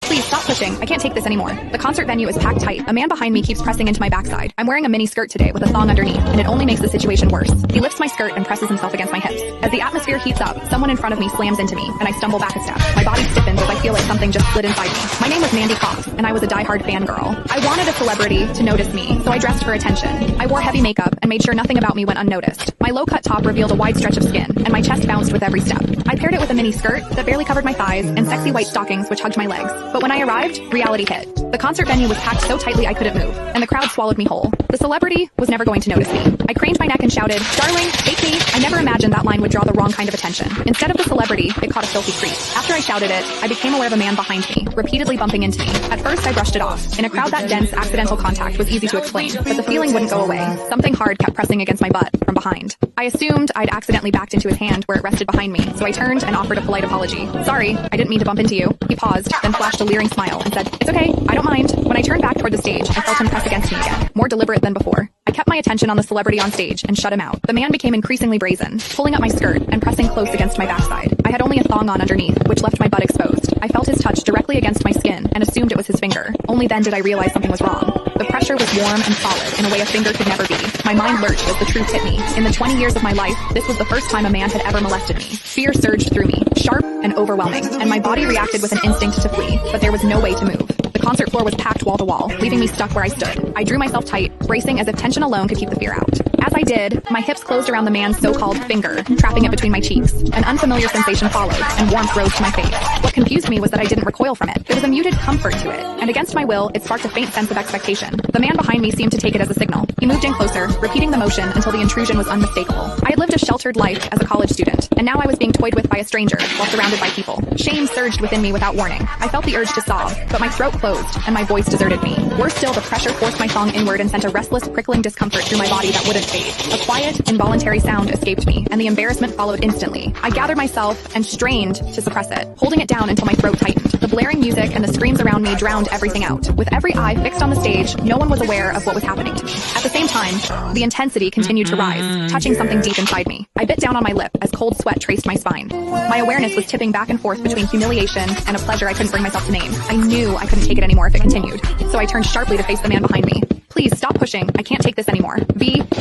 Please stop pushing. I can't take this anymore. The concert venue is packed tight. A man behind me keeps pressing into my backside. I'm wearing a mini skirt today with a thong underneath, and it only makes the situation worse. He lifts my skirt and presses himself against my hips. As the atmosphere heats up, someone in front of me slams into me, and I stumble back a step. My body stiffens as I feel like something just slid inside me. My name was Mandy Cox, and I was a diehard fangirl. I wanted a celebrity to notice me, so I dressed for attention. I wore heavy makeup and made sure nothing about me went unnoticed. My low-cut top revealed a wide stretch of skin, and my chest bounced with every step. I paired it with a mini skirt that barely covered my thighs and sexy white stockings which hugged my legs. But when I arrived, reality hit. The concert venue was packed so tightly I couldn't move, and the crowd swallowed me whole. The celebrity was never going to notice me. I craned my neck and shouted, "Darling, take me." I never imagined that line would draw the wrong kind of attention. Instead of the celebrity, it caught a filthy creep. After I shouted it, I became aware of a man behind me, repeatedly bumping into me. At first, I brushed it off. In a crowd that dense, accidental contact was easy to explain, but the feeling wouldn't go away. Something hard kept pressing against my butt from behind. I assumed I'd accidentally backed into his hand where it rested behind me, so I turned and offered a polite apology. "Sorry, I didn't mean to bump into you." He paused, then flashed a leering smile and said, "It's okay, I don't mind." When I turned back toward the stage, I felt him press against me again, more deliberate than before. I kept my attention on the celebrity on stage and shut him out. The man became increasingly brazen, pulling up my skirt and pressing close against my backside. I had only a thong on underneath, which left my butt exposed. I felt his touch directly against my skin and assumed it was his finger. Only then did I realize something was wrong. The pressure was warm and solid in a way a finger could never be. My mind lurched as the truth hit me. In the 20 years of my life, this was the first time a man had ever molested me. Fear surged through me, sharp and overwhelming, and my body reacted with an instinct to flee, but there was no way to move. The concert floor was packed wall to wall, leaving me stuck where I stood. I drew myself tight, bracing as if tension alone could keep the fear out. As I did, my hips closed around the man's so-called finger, trapping it between my cheeks. An unfamiliar sensation followed, and warmth rose to my face. What confused me was that I didn't recoil from it. There was a muted comfort to it, and against my will, it sparked a faint sense of expectation. The man behind me seemed to take it as a signal. He moved in closer, repeating the motion until the intrusion was unmistakable. I had lived a sheltered life as a college student, and now I was being toyed with by a stranger while surrounded by people. Shame surged within me without warning. I felt the urge to sob, but my throat closed, and my voice deserted me. Worse still, the pressure forced my thong inward and sent a restless, prickling discomfort through my body that wouldn't fade. A quiet, involuntary sound escaped me, and the embarrassment followed instantly. I gathered myself and strained to suppress it, holding it down until my throat tightened. The blaring music and the screams around me drowned everything out. With every eye fixed on the stage, no one was aware of what was happening to me. At the same time, the intensity continued to rise, touching something deep inside me. I bit down on my lip as cold sweat traced my spine. My awareness was tipping back and forth between humiliation and a pleasure I couldn't bring myself to name. I knew I couldn't take it anymore if it continued, so I turned sharply to face the man behind me. "Please stop pushing. I can't take this anymore."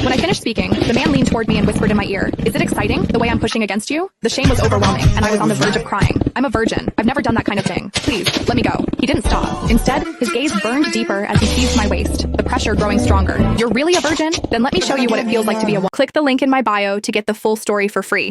When I finished speaking, the man leaned toward me and whispered in my ear, "Is it exciting, the way I'm pushing against you?" The shame was overwhelming, and I was on the verge of crying. "I'm a virgin. I've never done that kind of thing. Please, let me go." He didn't stop. Instead, his gaze burned deeper as he seized my waist, the pressure growing stronger. "You're really a virgin? Then let me show you what it feels like to be a woman." Click the link in my bio to get the full story for free.